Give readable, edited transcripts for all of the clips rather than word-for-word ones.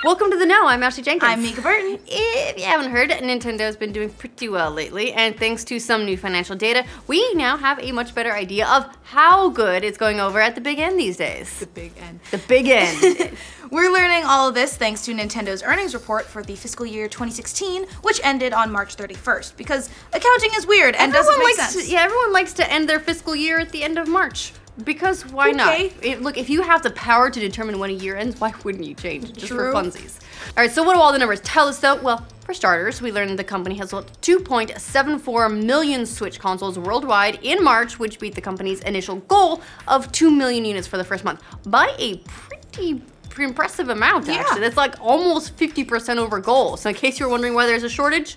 Welcome to The Know, I'm Ashley Jenkins. I'm Mica Burton. If you haven't heard, Nintendo's been doing pretty well lately, and thanks to some new financial data, we now have a much better idea of how good it's going over at the big end these days. The big end. The big end. We're learning all of this thanks to Nintendo's earnings report for the fiscal year 2016, which ended on March 31st, because accounting is weird and doesn't make sense. Everyone likes to end their fiscal year at the end of March. Because why not? Look, if you have the power to determine when a year ends, why wouldn't you change? Just for funsies. All right, so what do all the numbers tell us though? Well, for starters, we learned the company has sold 2.74 million Switch consoles worldwide in March, which beat the company's initial goal of 2 million units for the first month by a pretty impressive amount, actually. That's like almost 50% over goal. So in case you were wondering why there's a shortage,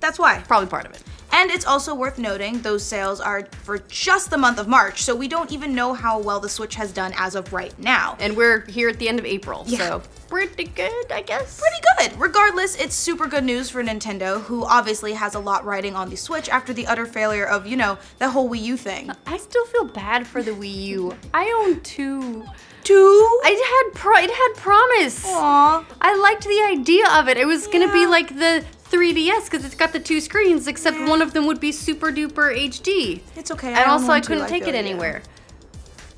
that's why. Probably part of it. And it's also worth noting those sales are for just the month of March, so we don't even know how well the Switch has done as of right now. And we're here at the end of April, so pretty good, I guess. Pretty good. Regardless, it's super good news for Nintendo, who obviously has a lot riding on the Switch after the utter failure of, you know, the whole Wii U thing. I still feel bad for the Wii U. I own two. It had promise. Aww. I liked the idea of it. It was gonna be like the 3DS because it's got the two screens, except one of them would be super duper HD. It's okay. And also I couldn't take it anywhere.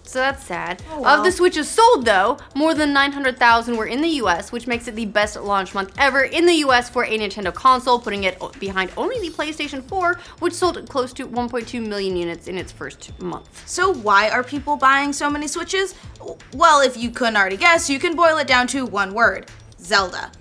So that's sad. Oh, well. Of the Switches sold though, more than 900,000 were in the US, which makes it the best launch month ever in the US for a Nintendo console, putting it behind only the PlayStation 4, which sold close to 1.2 million units in its first month. So why are people buying so many Switches? Well, if you couldn't already guess, you can boil it down to one word: Zelda.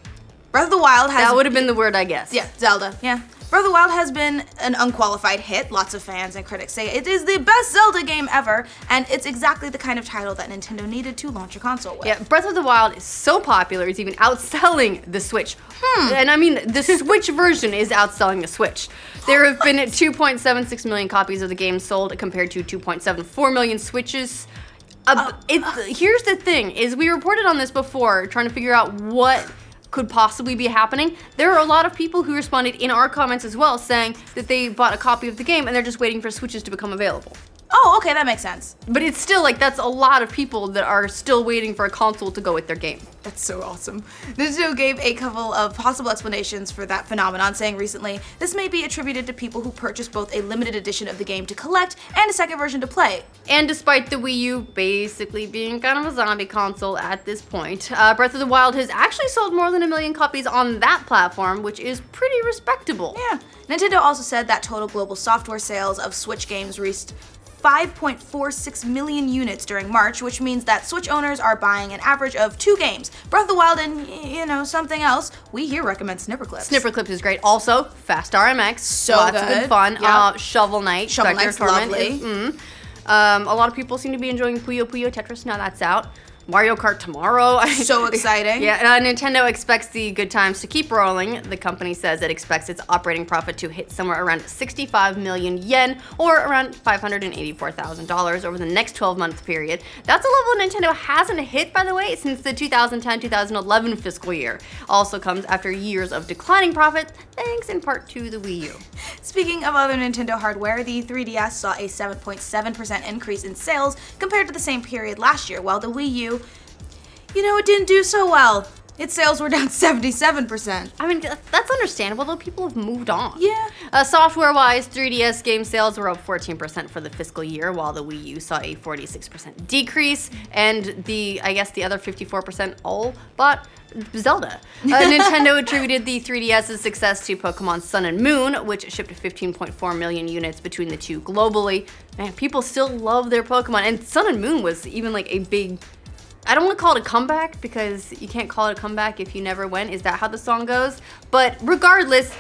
Breath of the Wild has— That would have been the word, I guess. Yeah, Zelda, yeah. Breath of the Wild has been an unqualified hit. Lots of fans and critics say it is the best Zelda game ever, and it's exactly the kind of title that Nintendo needed to launch a console with. Yeah, Breath of the Wild is so popular, it's even outselling the Switch. And I mean, the Switch version is outselling the Switch. There have been 2.76 million copies of the game sold compared to 2.74 million Switches. Here's the thing, is we reported on this before, trying to figure out what could possibly be happening. There are a lot of people who responded in our comments as well, saying that they bought a copy of the game and they're just waiting for Switches to become available. Oh, okay, that makes sense. But it's still like, that's a lot of people that are still waiting for a console to go with their game. That's so awesome. Nintendo gave a couple of possible explanations for that phenomenon, saying recently, this may be attributed to people who purchased both a limited edition of the game to collect and a second version to play. And despite the Wii U basically being kind of a zombie console at this point, Breath of the Wild has actually sold more than 1 million copies on that platform, which is pretty respectable. Yeah. Nintendo also said that total global software sales of Switch games reached 5.46 million units during March, which means that Switch owners are buying an average of 2 games. Breath of the Wild and, you know, something else. We here recommend Snipperclips. Snipperclips is great. Also, Fast RMX. So lots of good fun. Yep. Shovel Knight. Shovel Knight's lovely. A lot of people seem to be enjoying Puyo Puyo Tetris now that's out. Mario Kart tomorrow. So exciting. Yeah, Nintendo expects the good times to keep rolling. The company says it expects its operating profit to hit somewhere around 65 million yen, or around $584,000 over the next 12-month period. That's a level Nintendo hasn't hit, by the way, since the 2010-2011 fiscal year. Also comes after years of declining profit, thanks in part to the Wii U. Speaking of other Nintendo hardware, the 3DS saw a 7.7% increase in sales compared to the same period last year, while the Wii U, you know, it didn't do so well. Its sales were down 77%. I mean, that's understandable, though. People have moved on. Yeah. Software-wise, 3DS game sales were up 14% for the fiscal year, while the Wii U saw a 46% decrease, and I guess the other 54% all bought Zelda. Nintendo attributed the 3DS's success to Pokemon Sun and Moon, which shipped 15.4 million units between the two globally. Man, people still love their Pokemon, and Sun and Moon was even like a big— I don't want to call it a comeback because you can't call it a comeback if you never went. Is that how the song goes? But regardless,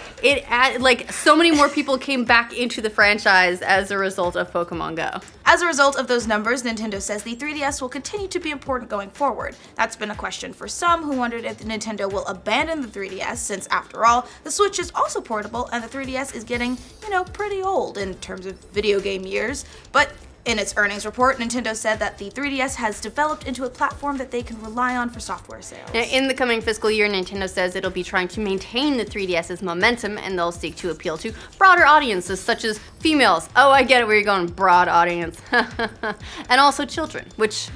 so many more people came back into the franchise as a result of Pokemon Go. As a result of those numbers, Nintendo says the 3DS will continue to be important going forward. That's been a question for some who wondered if Nintendo will abandon the 3DS, since after all, the Switch is also portable and the 3DS is getting, you know, pretty old in terms of video game years. But in its earnings report, Nintendo said that the 3DS has developed into a platform that they can rely on for software sales. Now, in the coming fiscal year, Nintendo says it'll be trying to maintain the 3DS's momentum, and they'll seek to appeal to broader audiences such as females. Oh, I get it where you're going, broad audience. And also children, which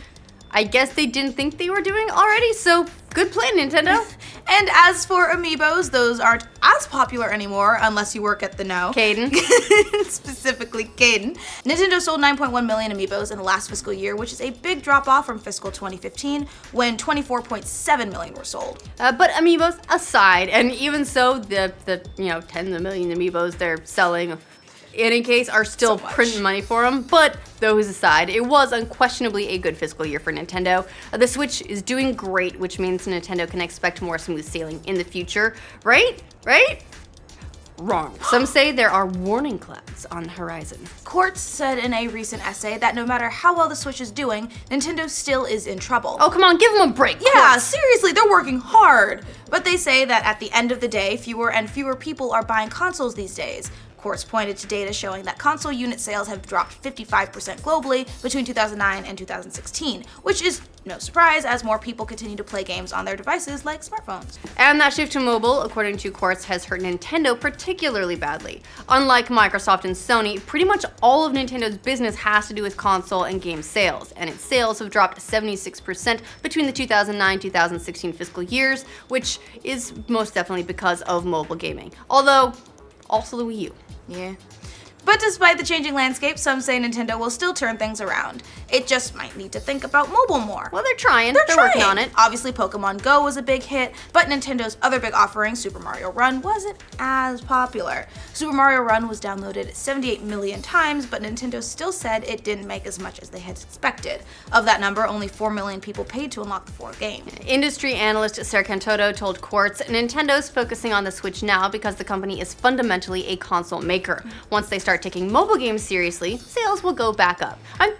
I guess they didn't think they were doing already, so good plan, Nintendo. And as for amiibos, those aren't as popular anymore unless you work at the know. Kdin. Specifically Kdin. Nintendo sold 9.1 million amiibos in the last fiscal year, which is a big drop off from fiscal 2015 when 24.7 million were sold. But amiibos aside, and even so, the tens of million amiibos they're selling in any case are still printing money for them. But those aside, it was unquestionably a good fiscal year for Nintendo. The Switch is doing great, which means Nintendo can expect more smooth sailing in the future, right? Right? Wrong. Some say there are warning clouds on the horizon. Quartz said in a recent essay that no matter how well the Switch is doing, Nintendo still is in trouble. Oh, come on, give them a break. Yeah, Quartz. seriously, they're working hard. But they say that at the end of the day, fewer and fewer people are buying consoles these days. Quartz pointed to data showing that console unit sales have dropped 55% globally between 2009 and 2016, which is no surprise as more people continue to play games on their devices like smartphones. And that shift to mobile, according to Quartz, has hurt Nintendo particularly badly. Unlike Microsoft and Sony, pretty much all of Nintendo's business has to do with console and game sales, and its sales have dropped 76% between the 2009-2016 fiscal years, which is most definitely because of mobile gaming. Although, also the Wii U. Yeah. But despite the changing landscape, some say Nintendo will still turn things around. It just might need to think about mobile more. Well, they're trying. They're working on it. Obviously, Pokemon Go was a big hit, but Nintendo's other big offering, Super Mario Run, wasn't as popular. Super Mario Run was downloaded 78 million times, but Nintendo still said it didn't make as much as they had expected. Of that number, only 4 million people paid to unlock the full game. Industry analyst Sarah Cantoto told Quartz, Nintendo's focusing on the Switch now because the company is fundamentally a console maker. Once they start taking mobile games seriously, sales will go back up. And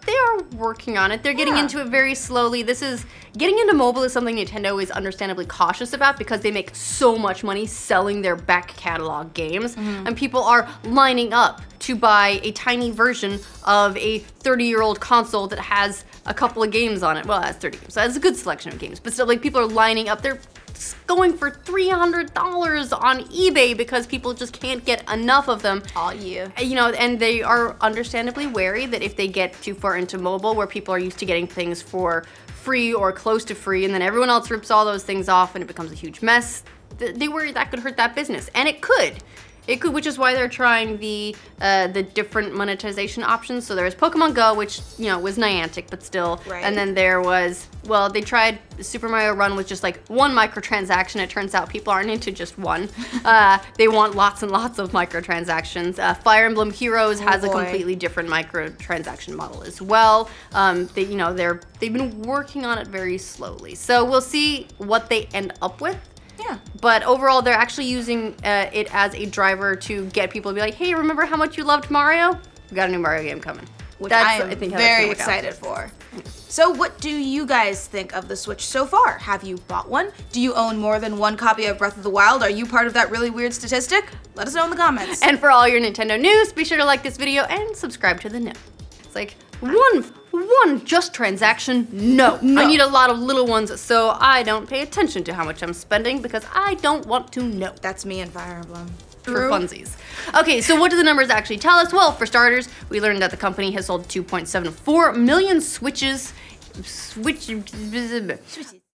they are working on it. They're getting into it very slowly. Getting into mobile is something Nintendo is understandably cautious about because they make so much money selling their back catalog games, and people are lining up to buy a tiny version of a 30-year-old console that has a couple of games on it. Well, it has 30 games, so that's a good selection of games, but still, like, people are lining up. They're going for $300 on eBay because people just can't get enough of them. Oh, yeah. And they are understandably wary that if they get too far into mobile, where people are used to getting things for free or close to free, and then everyone else rips all those things off and it becomes a huge mess, they worry that could hurt that business. And it could. It could, which is why they're trying the different monetization options. So there was Pokemon Go, which, was Niantic, but still. Right. And then there was, they tried Super Mario Run with just like one microtransaction. It turns out people aren't into just one. They want lots and lots of microtransactions. Fire Emblem Heroes has a completely different microtransaction model as well. They've been working on it very slowly. So we'll see what they end up with. Yeah. But overall, they're actually using it as a driver to get people to be like, hey, remember how much you loved Mario? We got a new Mario game coming. Which I am very excited for. So what do you guys think of the Switch so far? Have you bought one? Do you own more than one copy of Breath of the Wild? Are you part of that really weird statistic? Let us know in the comments. And for all your Nintendo news, be sure to like this video and subscribe to the know. It's like, one just transaction? No. I need a lot of little ones so I don't pay attention to how much I'm spending because I don't want to know. That's me in Fire Emblem. For funsies. Okay, so what do the numbers actually tell us? Well, for starters, we learned that the company has sold 2.74 million Switches.